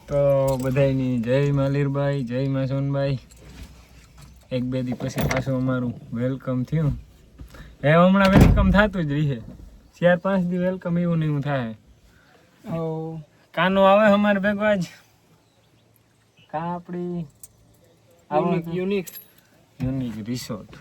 તો બધાયની જય માલીરભાઈ, જય માં સોનભાઈ. એક બે દી પછી પાછું અમારું વેલકમ થયું. હમણાં વેલકમ થતું જ રહે. 4-5 દી વેલકમ એવું ને એવું થાય. કાનો આવે અમારે ભેગો આજ. કા આપણી યુનિક રિસોર્ટ.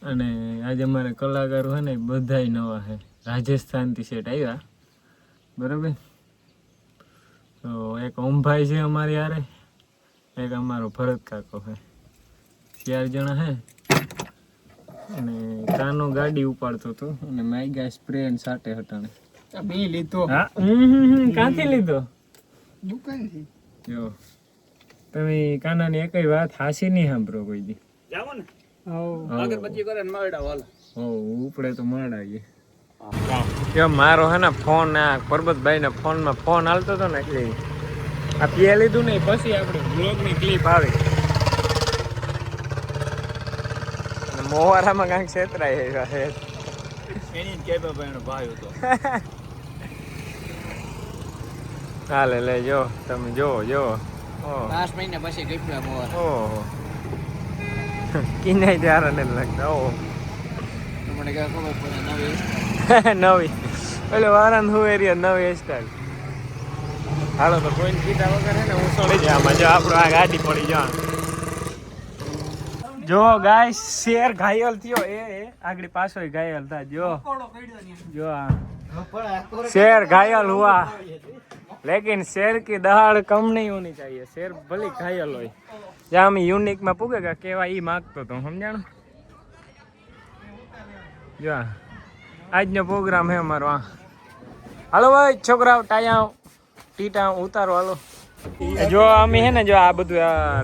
અને આજે અમારે કલાકારો છે ને બધાય નવા છે. રાજસ્થાનથી સેટ આવ્યા, બરાબર. તો એક ઓમભાઈ છે અમારી યારે, એક અમારો ભરત કાકો છે. 4 જણા છે. અને કાનો ગાડી ઉપાડતો હતો અને માઈગા સ્પ્રે અને સાટે હટાણે બે લીધો. હા, ક્યાંથી લીધો? દુકાનથી. જો તમે કાનાની એકય વાત હાસી નહીં સાંભળો કોઈ દી. જાવો ને. અગરબત્તી કરે ને મારડા વાલા. ઉપડે તો મારડાઈએ. જો મારો હે ને ફોન આ પરબતભાઈ ના ફોન માં ફોન હાલતો હતો ને એટલે આ પીએ લીધું ને પછી આપણે બ્લોગ ની ક્લિપ આવી. મોવારામાં કાંઈક છેતરાય છે એની જ કેબાભાઈનો ભાઈ હતો. હાલે લે જો તમે જો 5 મહિના પછી ગઈપલા મોવારા. ઓહો કિનાય ત્યારે ને લાગતા. ઓહો મને કે ખબર પડે નવી એટલે વારાન હું એરિયા નવી હેરસ્ટાઈલ. હાલો તો કોઈને કીધા વગર હે ને હું સોળી જાય આમાં. જો આપણો આ ગાડી પડી જા. જો ગાઈસ શેર ઘાયલ થયો એ આગળ પાછો ઘાયલ થા. જો शेर घायल हुआ लेकिन शेर की दहाड़ कम नहीं होनी चाहिए. शेर भले घायल हो जहाँ हम यूनिक में पूगेगा केवा ई मांगतो तो समझाणो. जो आज नो प्रोग्राम है हमारो. हालो भाई छोकरा टाया टीटा उतारो हालो. जो अमी है ने जो आ बधु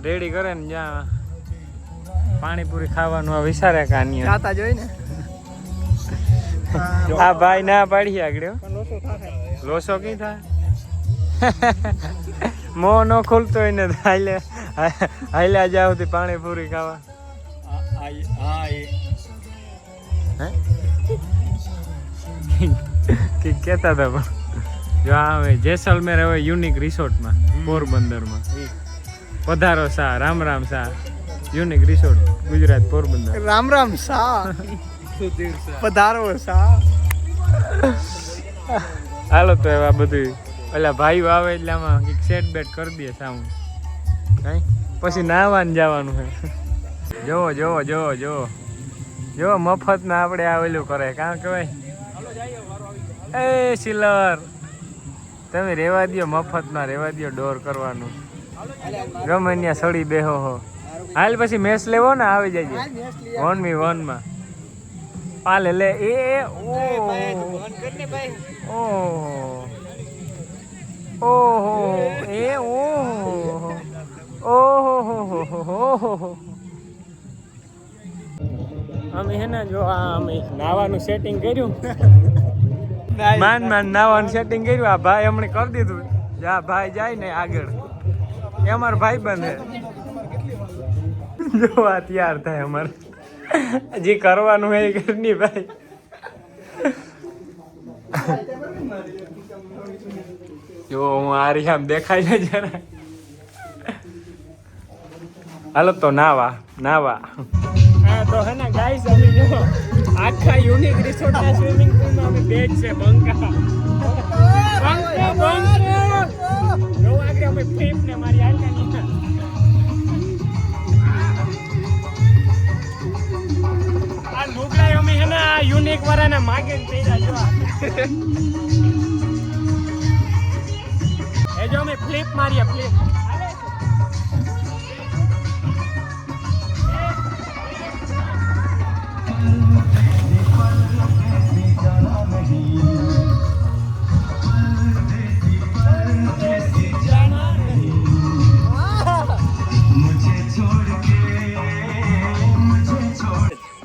रेडी करे ने ज्યાં પાણીપુરી ખાવાનું આ વિચારે કાની ખાતા જોઈ ને. આ ભાઈ ના પાડી આગળ લોસો કી થાય. મો નો ખુલતો હોય ને હાલ્યા જાવ થી પાણીપુરી ખાવા. કેતા હતા પણ જો આવે જેસલમેર હવે યુનિક રિસોર્ટમાં પોરબંદરમાં પધારો સા. રામ રામ સા. Unique resort Gujarat Porbandar. રામ રામ સા. પધારો સા. હાલો તો એવા બધું પેલા ભાઈઓ આવે એટલે આમાં કંઈક સેટ બેટ કરી દે સાઉન્ડ કઈ પછી નાવાનું જવાનું છે. જોવો જોવો જોવો જોવો જો મફતમાં આપણે આવેલું કરે કાં કહેવાય. એ સિલર તમે રેવા દો, મફતમાં રેવા દો. ડોર કરવાનું ગમે ત્યાં સડી બેહો હો. હાલ પછી મેસ લેવો ને આવી જાય 1v1 માં. હાલે લે એ ઓહો એ ઓહો. અમે હે ને જો અમે નાવાનું સેટિંગ કર્યું. માન નાવાનું સેટિંગ કર્યું. આ ભાઈ હમણે કરી દીધું. જા ભાઈ જાય ને આગળ એ અમારો ભાઈ બને. જો આ તૈયાર થાય અમારે જે કરવાનું હોય એ ઘરની ભાઈ. જો હું આ રહી આમ દેખાય છે જરા. હાલો તો નાવા. હા તો હે ને ગાઈસ અમે જો આખા યુનિક રિસોર્ટ ના સ્વિમિંગ પુલ માં અમે બેગ છે બંકા. જો આગળ અમે ફ્લિપ ને મારી આલકાની લુગડાઈ અમે હે ને યુનિક વાળાને માગે પેરા જો. એ જો અમે ફ્લિપ મારીએ ફ્લિપ.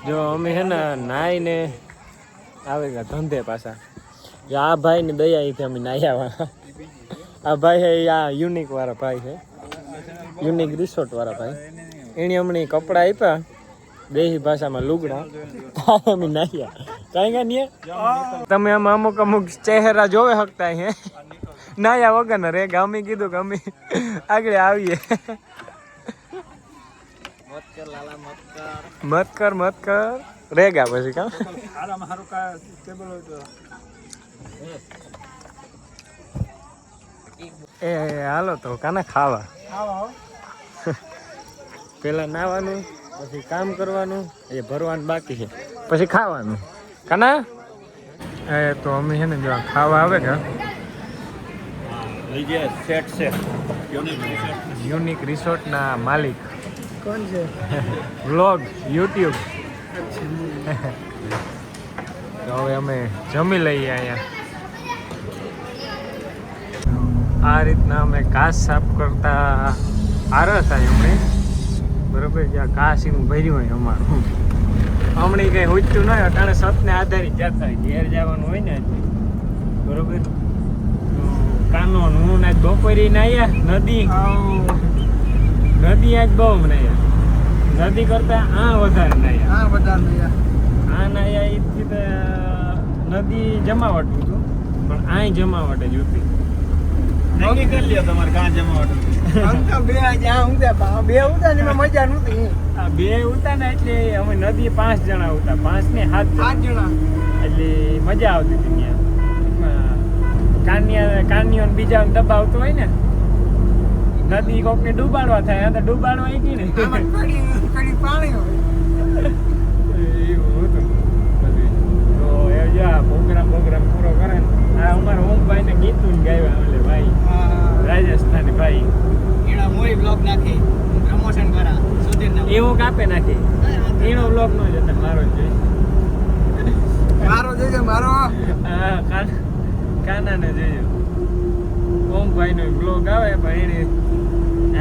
જો અમે હે ને નાઈને આવે ગયા ધંધે પાછા. આ ભાઈ ની દયા અહીંથી અમે નાહી આવ્યા. આ ભાઈ હે આ યુનિક વાળા ભાઈ છે, યુનિક રિસોર્ટ વાળા ભાઈ. એને હમણાં કપડા આપ્યા દેહી ભાષામાં લુગડા. અમે નાહ્યા કાંઈ કાંઈ નહીં. તમે આમાં અમુક ચહેરા જોવે શકતા હે નાયા વગર ને રે ગામી કીધું કે અમે આગળ આવીએ. મત કર રેગા પછી કા એ હાલો તો કાના ખાવા. પેલા નાવાનું, પછી કામ કરવાનું, એ ભરવાનું બાકી છે, પછી ખાવાનું કાના. તો અમે છે ને જો ખાવા આવે કે યુનિક રિસોર્ટ ના માલિક કોણ છે? Vlog YouTube. તો હવે અમે જમી લઈએ અહીંયા. આ રીતના અમે ઘાસ સાફ કરતા આરસ થાય અમને બરોબર. જ્યાં ઘાસ એનું ભર્યું હોય અમારું હમણાં કઈ ઉચતું ન હોય કારણ સતને આધારિત જતા હોય ઘેર જવાનું હોય ને બરોબર. કાનો હું આજ બપોરી નાયા નદી આજ બહુ નાયા નદી કરતા આ વધારે નાયા એથી નદી જમાવટ હતું પણ આ જમાવટ જ હતી. નક્કી કરી લ્યો તમારે કાં જમાવટ બે ઉતા ને મજા નહોતી. બે ઉતા ને એટલે અમે નદી 5 જણા ઉતા 5 ને 7 જણા એટલે મજા આવતી હતી ત્યાં. કાનિયો બીજા દબાવતો હોય ને નદી કોક ને ડૂબાડવા થાય આ તો ડૂબાડવા આવી ને પાણી હોય એવું હતું. તો એ જા પ્રોગ્રામ પૂરો કરે ને આ અમારા ઓમભાઈ ને ગીતું ગાવ્યા એટલે ભાઈ રાજસ્થાની ભાઈ એના મોઈ બ્લોગ નાખી પ્રમોશન કરા સુધીર એવું કાપે નાખી એનો બ્લોગ નો જતા મારો જ જોઈ મારો હા કાનાને જોજો. ઓમભાઈ નો બ્લોગ આવે પણ એને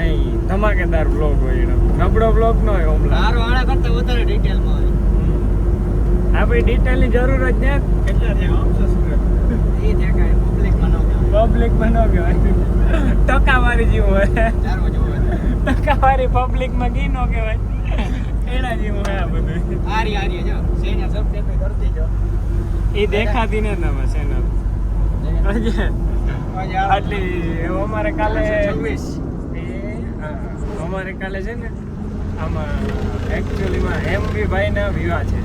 અહીં ધમાકેદાર બ્લોગ હોય એનો નબળો બ્લોગ ન હોય. ઓમલા મારો આના કરતા વધારે ડિટેલમાં હોય. આપણી ડિટેલની જરૂર જ ને કેટલા છે એ દેખાય પબ્લિકમાં ન કહેવાય ટકાવારી જેવું હોય ટકાવારી પબ્લિકમાં ઘી ન કહેવાય એના જેવું હોય આ બધું. આરી જો સેના સબ તે કરતી જો એ દેખાતી ને તમે સેના આટલી અમારે કાલે 26 અમારે કાલે છે ને આમાં એકચ્યુઅલીમાં એમબી ભાઈના વિવાહ છે.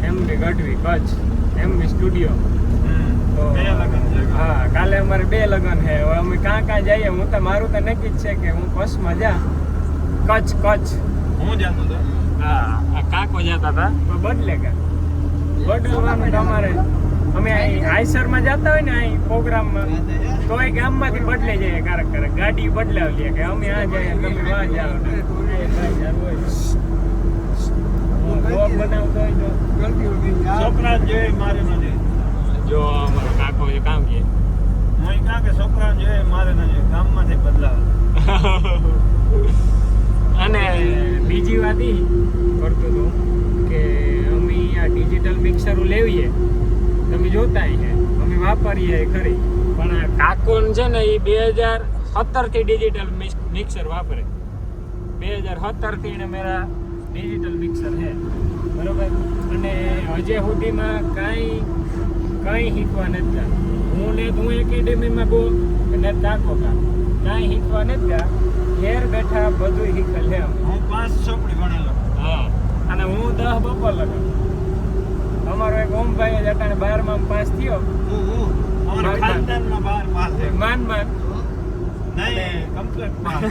MB Gadhvi Kutch MB studio. હા કાલે અમારે 2 લગ્ન છે. હવે અમે કાં જઈએ હું તો મારું તો નક્કી જ છે કે હું કચ્છમાં જા કચ્છ હું જતો હતો. હા કાકો જતા હતા બદલે કે બદલવાનું તમારે અમે આઈસરમાં જતા હોય ને અહીં પ્રોગ્રામમાં તો એ ગામમાંથી બદલે જઈએ ક્યારેક ગાડી બદલાવી લે કે અમે આ જઈએ તમે વાં જાઓ બ્લોગ બનાવતો હોય તો છોકરા જોઈએ મારે ન જો અમારો કાકો જે કામ કે હું કાં કે છોકરા જોઈએ મારે ન જોઈએ ગામમાંથી બદલાવે. અને બીજી વાત એ કરતો હતો કે અમે આ ડિજિટલ મિક્સરો લેવીએ તમે જોતા છે અમે વાપરીએ ખરી પણ આ કાકોન છે ને એ 2017 થી ડિજિટલ મિક્સર વાપરે. 2017 થી એને મેરા ડિજિટલ મિક્સર છે બરોબર. અને હજે સુધીમાં કાંઈ શીખવા નથી ગયા. હું એકેડેમીમાં ગયો ને કાકો કાંઈ શીખવા નથી ગયા. ઘેર બેઠા બધું શીખેલ છે. હું 5 ચોપડી ભણેલો. હા અને હું 10 બપોર લગો. અમારો એક ઓમભાઈ જ અટાણે 12માં પાસ થયો. અમારા ખાનદાનમાં 12 પાસ છે. માન નહીં કમ્પ્લીટ પાસ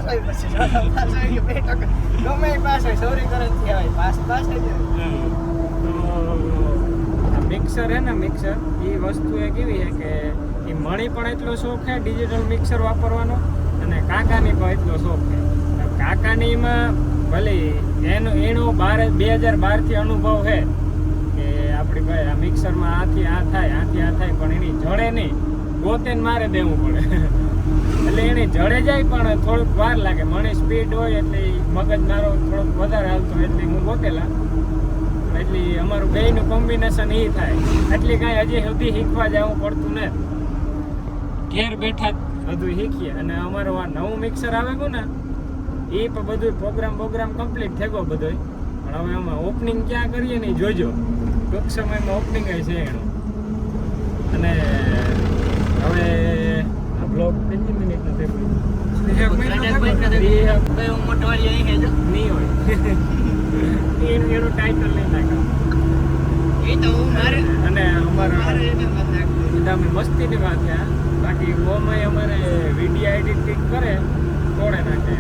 હોય પછી પાસ હોય 2% ગમે પાસ હોય સોરી કરે કહેવાય પાસ હોય. મિક્સર હે ને મિક્સર એ વસ્તુ એ કેવી છે કે એ મણી પણ એટલો શોખ છે ડિજિટલ મિક્સર વાપરવાનો અને કાકાની પણ એટલો શોખ છે. કાકાનીમાં ભલે એનો 2012 થી અનુભવ છે કે આપણી ભાઈ આ મિક્સરમાં આથી આ થાય પણ એની જડે નહીં ગોતે મારે દેવું પડે એટલે એને જડે જાય પણ થોડુંક વાર લાગે. મને સ્પીડ હોય એટલે મગજ મારો થોડોક વધારે હાલતો એટલે હું ગોતેલા એટલે અમારું બેયનું કોમ્બિનેશન એ થાય. એટલે કાંઈ હજી સુધી શીખવા જવું પડતું ને ઘેર બેઠા જ બધું શીખીએ. અને અમારું આ નવું મિક્સર આવે ગયું ને એ પણ બધું પ્રોગ્રામ કમ્પ્લીટ થઈ ગયો બધો. પણ હવે અમે ઓપનિંગ ક્યાં કરીએ ને જોજો ટૂંક સમયમાં ઓપનિંગ છે એનું. અને હવે આ બ્લોગ કેટલી મિનિટનો થઈ ગયો મોટવાળી અહીં છે નહીં હોય એનું ટાઇટલ નહીં નાખ્યું એ તો મારે અને અમારા અમે મસ્તીની વાત છે બાકી ઓમાં અમારે વિડીયો એડિટિંગ કરે તોડે નાખે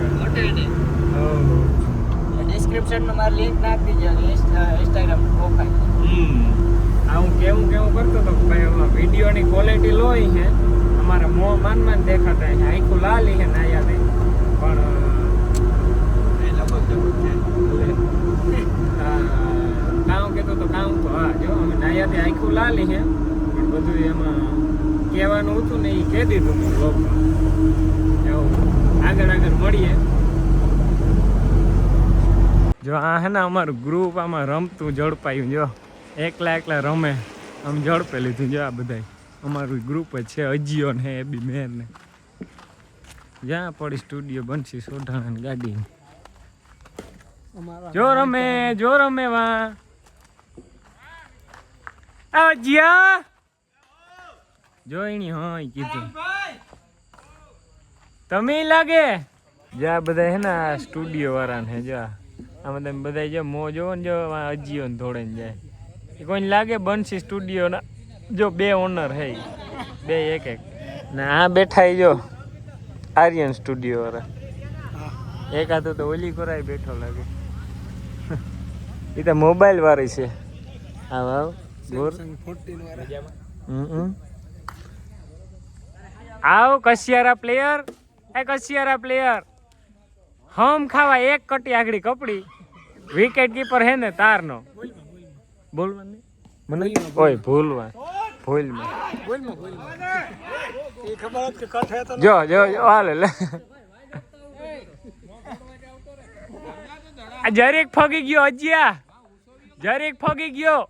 ડિસ્ક્રિપ્શનમાં મારી લિંક નાખી દેજો ઇન્સ્ટાગ્રામ પ્રોફાઇલ હું કેવું કરતો હતો કે ભાઈ આમાં વિડીયોની ક્વોલિટી લો છે અમારા મોં માન દેખાતા છે આખું લાલી છે નાયા નહીં પણ કામ કહેતો તો કામ તો હા જો અમે નાયાથી આખું લાલી છે પણ બધું એમાં કહેવાનું હતું ને એ કહી દીધું હતું લોકમાં એવું આગળ મળીએ જો આ હે ને અમારું ગ્રુપ આમાં રમતું ઝડપાયું જો એકલા રમે આમ ઝડપે લીધું જો આ બધાય અમારું ગ્રુપ જ છે અજીઓ ને એબી મેર ને જ્યાં પડી સ્ટુડિયો બનશી સોઢાણાની ગાડી જો રમે વા અજીયા જોઈની હા કીધું તમે લાગે જા બધા હે ને સ્ટુડિયો વાળા ને જો આમાં તમે બધા જો મો જોવો ને જો અજીઓ ને ધોડે ને જાય કોઈને લાગે બનશી સ્ટુડિયો ના જો 2 ઓનર હે 2 એક ને આ બેઠા જો આર્યન સ્ટુડિયો વાળા એક હાથો તો ઓલી કરાય બેઠો લાગે એ તો મોબાઈલ વાળી છે આવ ગોર આવ કસિયારા પ્લેયર હમ ખાવા એક કટી આગળી કપડી વિકેટ કીપર હે ને તારનો બોલવાની મને ઓય ભૂલમાં જો હાલે લે જરીક ફગી ગયો અજિયા જરીક ફગી ગયો